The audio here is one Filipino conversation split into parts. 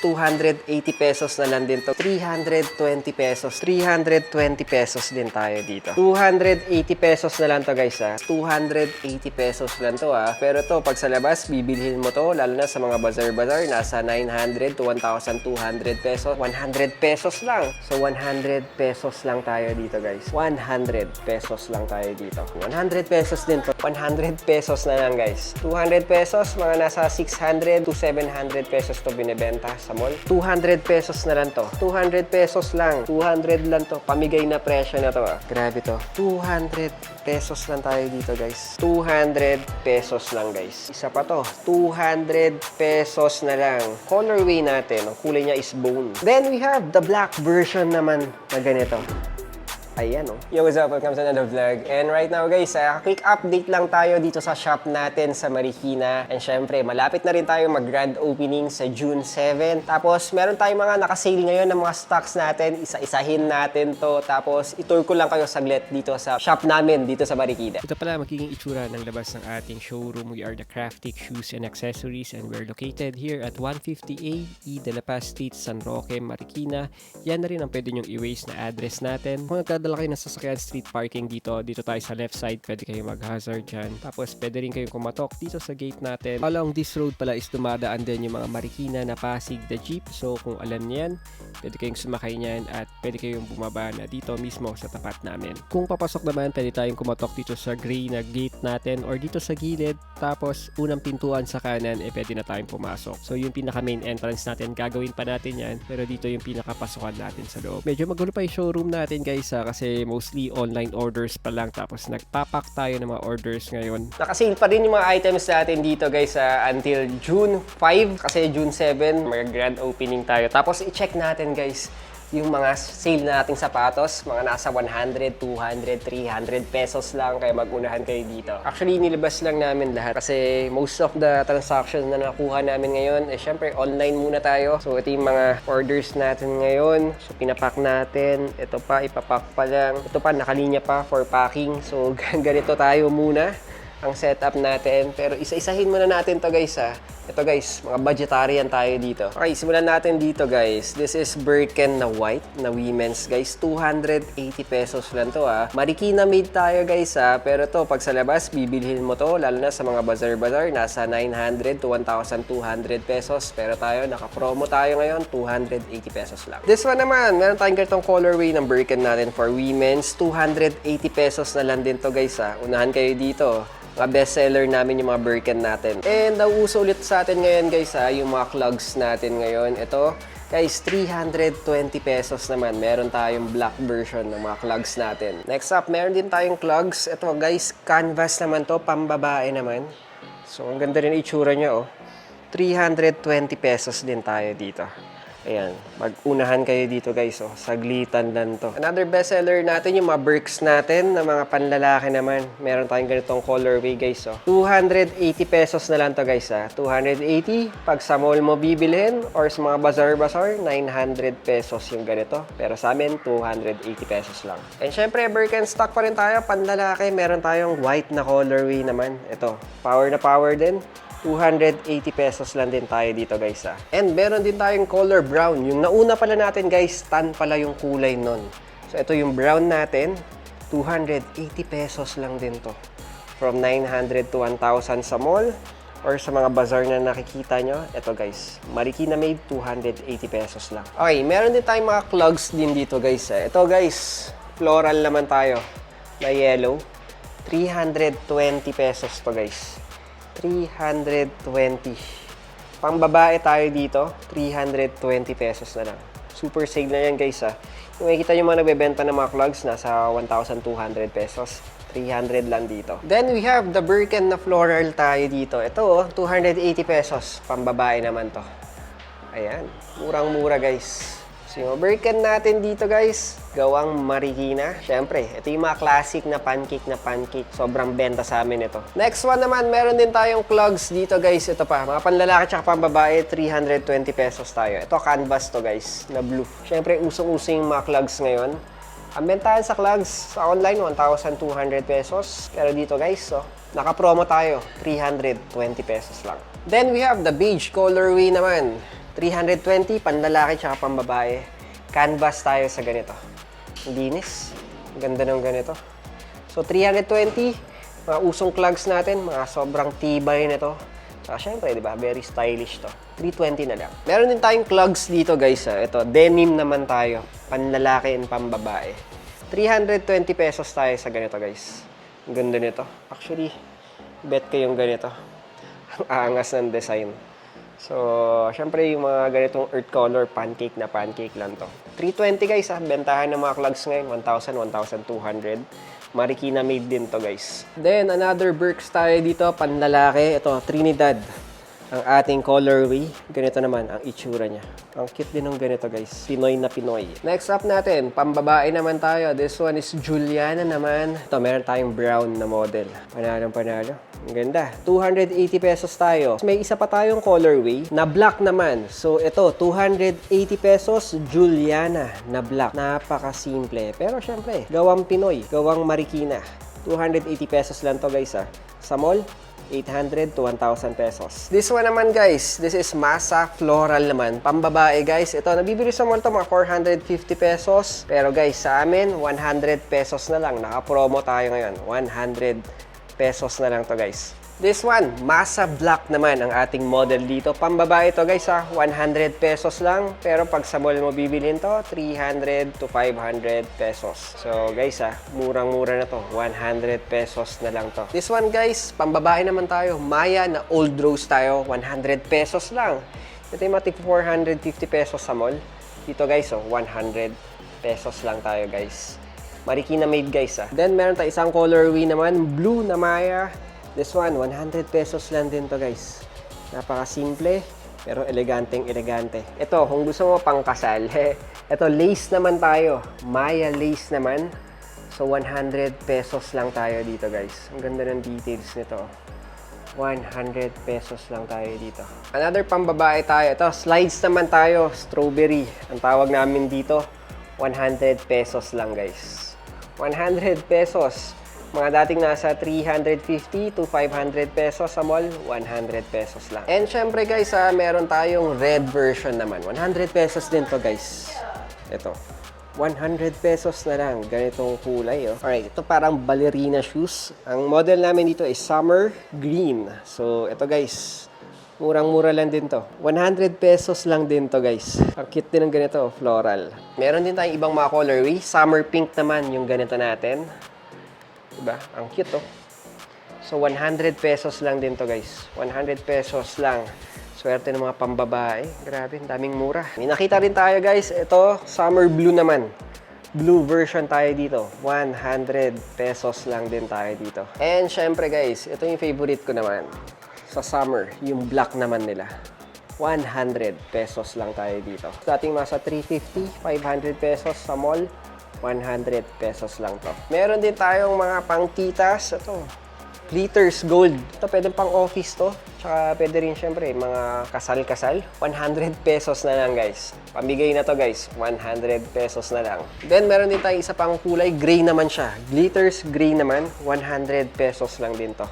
280 pesos na lang din to. 320 pesos. 320 pesos din tayo dito. 280 pesos na lang to guys ha. 280 pesos lang to ha. Pero to pag sa labas, bibilhin mo to. Lalo na sa mga bazaar-bazaar, nasa 900 to 1,200 pesos. 100 pesos lang. So 100 pesos lang tayo dito guys. 100 pesos lang tayo dito. 100 pesos din to. 100 pesos na lang guys. 200 pesos, mga nasa 600 to 700 pesos to binibenta sa mall. 200 pesos na lang to. 200 pesos lang. 200 lang to. Pamigay na presyo na to ah. Grabe to. 200 pesos lang tayo dito guys. 200 pesos lang guys. Isa pa to. 200 pesos na lang. Colorway natin. Ang kulay niya is bone. Then we have the black version naman na ganito. Ayan oh. Yo, what's up? Welcome to another vlog. And right now guys, quick update lang tayo dito sa shop natin sa Marikina. And syempre, malapit na rin tayo mag-grand opening sa June 7. Tapos, meron tayong mga nakasale ngayon ng mga stocks natin. Isa-isahin natin to. Tapos, itour ko lang kayo saglit dito sa shop namin dito sa Marikina. Ito pala magiging itsura ng labas ng ating showroom. We are the Craftic Shoes and Accessories and we're located here at 150A E de la Paz Street, San Roque, Marikina. Yan na rin ang pwede nyong i-erase na address natin. Kung nagdadala kayo ng sasakyan street parking dito tayo sa left side, pwede kayong mag-hazard dyan. Tapos pwede rin kayong kumatok dito sa gate natin. Along this road pala is dumadaan din yung mga Marikina na Pasig the jeep. So kung alam niyan, pwede kayong sumakay niyan at pwede kayong bumaba na dito mismo sa tapat namin. Kung papasok naman, pwede tayong kumatok dito sa gray na gate natin or dito sa gilid. Tapos unang pintuan sa kanan, pwede na tayong pumasok. So yung pinaka main entrance natin, gagawin pa natin yan. Pero dito yung pinakapasukan natin sa loob. Medyo magulo pa yung showroom natin guys kasi mostly online orders pa lang. Tapos nagpapak tayo ng mga orders ngayon. Nakasale pa rin yung mga items natin dito guys until June 5 kasi June 7 mag-grand opening tayo. Tapos i-check natin guys yung mga sale na nating sapatos, mga nasa 100, 200, 300 pesos lang, kaya mag-unahan kayo dito. Actually, nilabas lang namin lahat kasi most of the transactions na nakuha namin ngayon, syempre online muna tayo. So, ito yung mga orders natin ngayon. So, pinapack natin. Ito pa, ipapack pa lang. Ito pa, nakalinya pa for packing. So, ganito tayo muna ang setup natin. Pero isa-isahin muna natin to guys Ito guys, mga budgetarian tayo dito. Okay, simulan natin dito guys. This is Birken na white, na women's guys. 280 pesos lang to Marikina made tayo guys Pero to, pag sa labas, bibilhin mo to. Lalo na sa mga bazaar-bazaar, nasa 900 to 1,200 pesos. Pero tayo, naka-promo tayo ngayon, 280 pesos lang. This one naman, meron tayong ganitong colorway ng Birken natin for women's. 280 pesos na lang din to guys Unahan kayo dito. Mga bestseller namin yung mga Birken natin. And nauuso ulit sa atin ngayon guys yung mga clogs natin ngayon. Ito guys, 320 pesos naman. Meron tayong black version ng mga clogs natin. Next up, meron din tayong clogs. Ito guys, canvas naman to, pambabae naman. So ang ganda rin itsura niya 320 pesos din tayo dito. Ayan, mag-unahan kayo dito guys saglitan lang to. Another bestseller natin yung mga Birks natin na mga panlalaki naman. Meron tayong ganitong colorway guys 280 pesos na lang to guys 280 pag sa mall mo bibilhin or sa mga bazaar-bazaar 900 pesos yung ganito. Pero sa amin 280 pesos lang. And syempre Birken stock pa rin tayo panlalaki. Meron tayong white na colorway naman. Ito, power na power din. 280 pesos lang din tayo dito guys And meron din tayong color brown. Yung nauna pala natin guys, tan pala yung kulay nun. So ito yung brown natin, 280 pesos lang din to. From 900 to 1,000 sa mall or sa mga bazaar na nakikita nyo. Ito guys, Marikina made, 280 pesos lang. Okay, meron din tayong mga clogs din dito guys Ito guys, floral naman tayo na yellow. 320 pesos to guys. 320. Pang babae tayo dito, 320 pesos na lang. Super sale na yan guys Kung makikita nyo mga nagbebenta ng mga clogs, nasa 1,200 pesos. 300 lang dito. Then we have the Birken na floral tayo dito. Ito 280 pesos. Pang babae naman to. Ayan, murang-mura guys. So yung Birken natin dito guys, gawang Marikina. Siyempre, ito yung mga classic na pancake. Sobrang benta sa amin ito. Next one naman, meron din tayong clogs dito guys. Ito pa, mga panlalaki tsaka pambabae, 320 pesos tayo. Ito canvas to guys, na blue. Siyempre, usong-uso yung mga clogs ngayon. Ang bentahan sa clogs sa online, 1,200 pesos. Pero dito guys, naka-promo tayo, 320 pesos lang. Then we have the beige colorway naman. 320, panlalaki tsaka pambabae. Canvas tayo sa ganito. Linis. Ganda ng ganito. So, 320, mga usong clogs natin, mga sobrang tibay nito. Saka syempre, di ba, very stylish to. 320 na lang. Meron din tayong clogs dito, guys. Ito, denim naman tayo. Panlalaki and pambabae. 320 pesos tayo sa ganito, guys. Ang ganda nito. Actually, bet kayong ganito. Ang angas ng design. So, syempre, yung mga ganitong earth color, pancake na pancake lang to. 320, guys, bentahan ng mga clogs ngayon. 1,000, 1,200. Marikina made din to, guys. Then, another Birks tayo dito, panlalaki. Ito, Trinidad. Ang ating colorway. Ganito naman ang itsura niya. Ang cute din ng ganito, guys. Pinoy na Pinoy. Next up natin, pambabae naman tayo. This one is Juliana naman. Ito, meron tayong brown na model. Panalong panalo. Ang ganda. 280 pesos tayo. May isa pa tayong colorway na black naman. So, ito, 280 pesos, Juliana na black. Napakasimple. Pero, syempre, gawang Pinoy. Gawang Marikina. 280 pesos lang to, guys, Sa mall, 800 to 1,000 pesos. This one naman, guys, this is Masa Floral naman. Pambabae, guys. Ito, nabibili sa mall to mga 450 pesos. Pero, guys, sa amin, 100 pesos na lang. Naka-promo tayo ngayon. 100 pesos na lang to, guys. This one, Masa Black naman ang ating model dito. Pambabae to, guys, 100 pesos lang. Pero pag sa mall mo bibilin to, 300 to 500 pesos. So, guys, murang-mura na to. 100 pesos na lang to. This one, guys, pambabae naman tayo. Maya na Old Rose tayo. 100 pesos lang. Ito yung matik 450 pesos sa mall. Dito, guys, 100 pesos lang tayo, guys. Marikina made, guys, Then, meron tayo isang colorway naman. Blue na Maya. This one, 100 pesos lang din to, guys. Napaka-simple, pero eleganteng-elegante. Ito, kung gusto mo pang kasal, ito, lace naman tayo. Maya lace naman. So, 100 pesos lang tayo dito, guys. Ang ganda ng details nito. 100 pesos lang tayo dito. Another pambabae tayo. Ito, slides naman tayo. Strawberry. Ang tawag namin dito, 100 pesos lang, guys. 100 pesos. Mga dating nasa 350 to 500 pesos sa mall, 100 pesos lang. And syempre, guys, meron tayong red version naman. 100 pesos din to, guys. Ito. 100 pesos na lang. Ganitong kulay, Alright, ito parang ballerina shoes. Ang model namin dito is Summer Green. So, ito, guys. Murang-mura lang din to. 100 pesos lang din to, guys. Ang cute din ng ganito, floral. Meron din tayong ibang mga colorway. Summer pink naman yung ganito natin. Diba? Ang cute, So, 100 pesos lang din to, guys. 100 pesos lang. Swerte ng mga pambabae. Grabe, daming mura. May nakita rin tayo, guys. Ito, summer blue naman. Blue version tayo dito. 100 pesos lang din tayo dito. And, syempre, guys, ito yung favorite ko naman. Sa summer, yung black naman nila. 100 pesos lang tayo dito. Dating nasa 350, 500 pesos sa mall. 100 pesos lang to. Meron din tayong mga pangtitas. Ito, glitters gold. Ito, pwede pang office to. Tsaka pwede rin syempre, mga kasal-kasal. 100 pesos na lang, guys. Pamigay na to, guys. 100 pesos na lang. Then, meron din tayong isa pang kulay. Gray naman siya. Glitters gray naman. 100 pesos lang din to.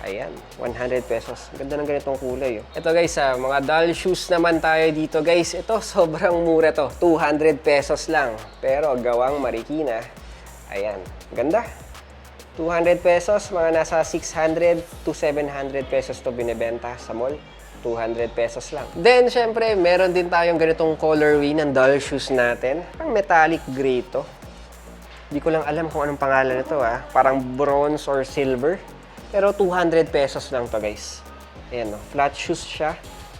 Ayan, 100 pesos. Ganda ng ganitong kulay. Ito, guys, mga doll shoes naman tayo dito, guys. Ito, sobrang mura to. 200 pesos lang. Pero gawang Marikina. Ayan, ganda. 200 pesos, mga nasa 600 to 700 pesos to binibenta sa mall. 200 pesos lang. Then, syempre, meron din tayong ganitong colorway ng doll shoes natin. Ang metallic gray to. Hindi ko lang alam kung anong pangalan nito, Parang bronze or silver. Pero 200 pesos lang to, guys. Ayan, flat shoes siya.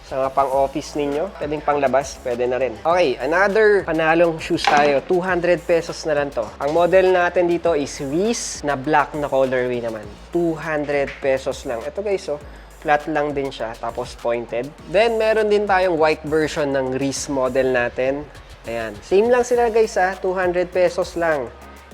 Sa mga pang-office ninyo, pwedeng panglabas, pwede na rin. Okay, another panalong shoes tayo. 200 pesos na lang to. Ang model natin dito is Reese na black na colorway naman. 200 pesos lang. Ito, guys, flat lang din siya, tapos pointed. Then, meron din tayong white version ng Reese model natin. Ayan. Same lang sila, guys, 200 pesos lang.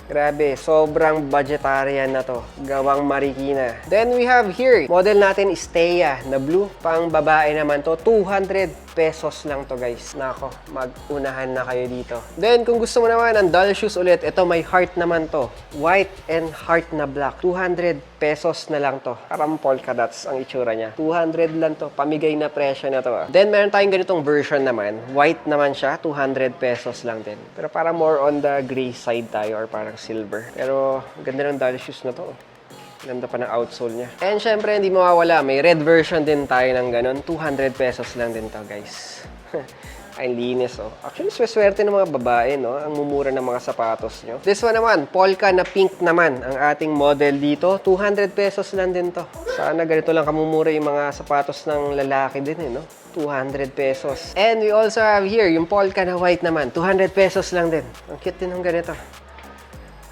Grabe, sobrang budgetarian na to. Gawang Marikina. Then we have here, model natin is Thea na blue. Pang babae naman to, 200 pesos lang to guys. Nako, mag-unahan na kayo dito. Then, kung gusto mo naman ng doll shoes ulit, ito may heart naman to. White and heart na black. 200 pesos na lang to. Parang polka dots ang itsura niya. 200 lang to. Pamigay na presyo na to. Then, meron tayong ganitong version naman. White naman siya. 200 pesos lang din. Pero parang more on the gray side tayo or parang silver. Pero, ganda ng doll shoes na to. Ganda pa ng outsole niya. And syempre, hindi mawawala. May red version din tayo ng ganun. 200 pesos lang din to, guys. Ay, linis, oh. Actually, swerte ng mga babae, no? Ang mumura ng mga sapatos nyo. This one naman, polka na pink naman ang ating model dito. 200 pesos lang din to. Sana ganito lang kamumura yung mga sapatos ng lalaki din, no? 200 pesos. And we also have here, yung polka na white naman. 200 pesos lang din. Ang cute din ng ganito.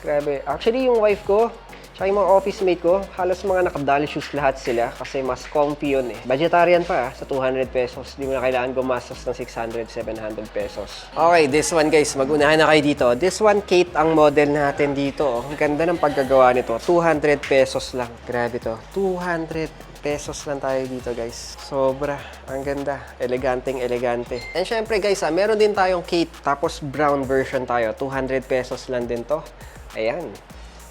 Grabe. Actually, yung wife ko, tsaka yung mga office mate ko, halos mga nakadali shoes lahat sila kasi mas comfy yun eh. Budgetarian pa sa 200 pesos. Di mo na kailangan gumastos ng 600, 700 pesos. Okay, this one guys, mag-unahan na kayo dito. This one, Kate ang model natin dito. Ang ganda ng paggagawa nito. 200 pesos lang. Grabe to. 200 pesos lang tayo dito guys. Sobra. Ang ganda. Eleganteng elegante. And syempre guys, meron din tayong Kate tapos brown version tayo. 200 pesos lang din to. Ayan.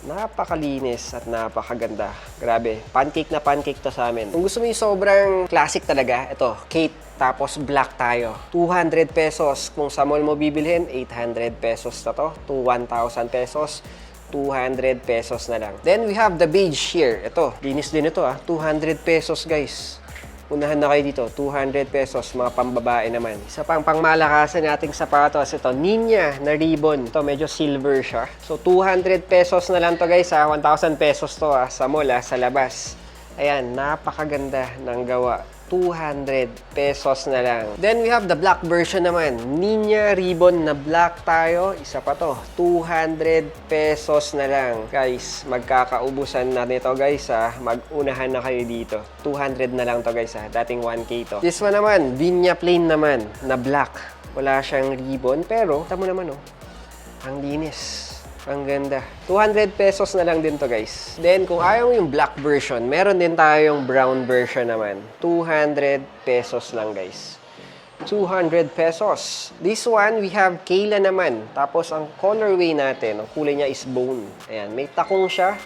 Napakalinis at napakaganda. Grabe. Pancake na pancake to sa amin. Kung gusto mo yung sobrang classic talaga, ito, Kate, tapos black tayo. 200 pesos. Kung sa mall mo bibilhin, 800 pesos na to. To 1,000 pesos. 200 pesos na lang. Then we have the beige here. Ito, linis din ito 200 pesos guys. Unahan na kayo dito, 200 pesos, mga pambabae naman. Isa pang pangmalakasan nating sapatos, ito, Ninya na ribbon. Ito, medyo silver siya. So, 200 pesos na lang to guys 1,000 pesos to sa mall sa labas. Ayan, napakaganda ng gawa. 200 pesos na lang. Then we have the black version naman. Ninya ribbon na black tayo. Isa pa to. 200 pesos na lang. Guys, magkakaubusan na nito guys Mag-unahan na kayo dito. 200 na lang to guys Dating 1K to. This one naman, Vinya plain naman na black. Wala siyang ribbon pero tamo naman ang linis. Ang ganda. 200 pesos na lang din to guys. Then, kung ayaw mo yung black version, meron din tayong brown version naman. 200 pesos lang guys. 200 pesos. This one, we have Kayla naman. Tapos, ang colorway natin, ang kulay niya is bone. Ayan, may takong siya.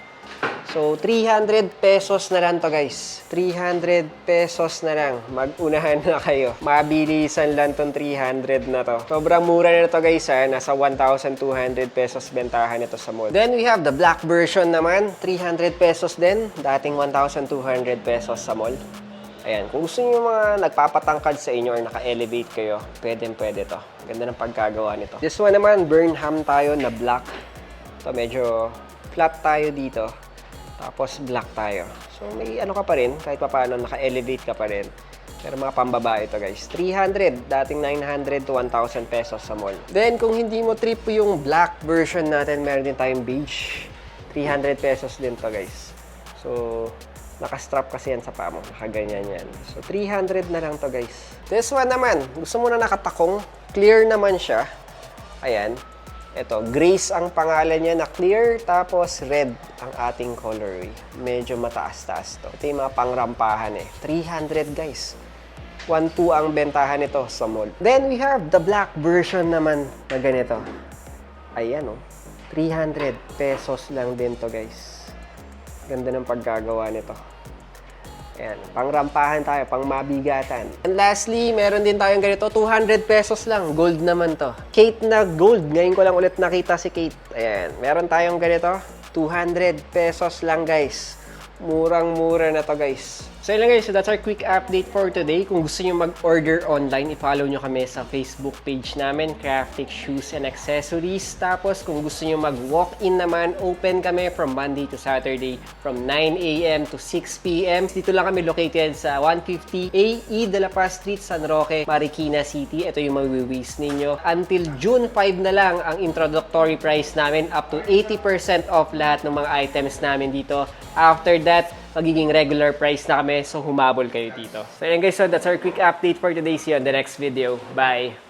So, 300 pesos na lang to guys. 300 pesos na lang. Mag-unahan na kayo. Mabilisan lang tong 300 na to. Sobrang mura na to guys Nasa 1,200 pesos bentahan ito sa mall. Then we have the black version naman. 300 pesos din. Dating 1,200 pesos sa mall. Ayan. Kung gusto niyo mga nagpapatangkad sa inyo or naka-elevate kayo, pwede to. Ganda ng pagkagawa nito. This one naman, Burnham tayo na black. Ito medyo flat tayo dito. Tapos black tayo. So may ano ka pa rin, kahit paano naka-elevate ka pa rin. Pero mga pambabae ito guys. 300, dating 900 to 1,000 pesos sa mall. Then kung hindi mo trip yung black version natin, meron din tayong beige. 300 pesos din to guys. So naka-strap kasi yan sa paa mo. Nakaganyan yan. So 300 na lang to guys. This one naman, gusto mo na nakatakong. Clear naman siya. Ayan. Ito, Grace ang pangalan niya na clear, tapos red ang ating colorway. Medyo mataas-taas to. Ito yung mga pangrampahan 300 guys. 1,200 ang bentahan nito sa mall. Then we have the black version naman na ganito. Ayan 300 pesos lang din to guys. Ganda ng paggagawa nito. Ayan, pangrampahan tayo, pang mabigatan. And lastly, meron din tayong ganito, 200 pesos lang. Gold naman to. Kate na gold. Ngayon ko lang ulit nakita si Kate. Ayan, meron tayong ganito, 200 pesos lang guys. Murang-mura na to guys. So yun lang guys, so that's our quick update for today. Kung gusto nyo mag-order online, i-follow nyo kami sa Facebook page namin, Craftic Shoes and Accessories. Tapos kung gusto nyo mag-walk-in naman, open kami from Monday to Saturday from 9 a.m. to 6 p.m. Dito lang kami located sa 150 AE de la Paz Street, San Roque, Marikina City. Ito yung mawiwis ninyo. Until June 5 na lang ang introductory price namin, up to 80% off lahat ng mga items namin dito. After that, magiging regular price na kami, so humabol kayo dito. So yun guys, so that's our quick update for today. See you on the next video. Bye!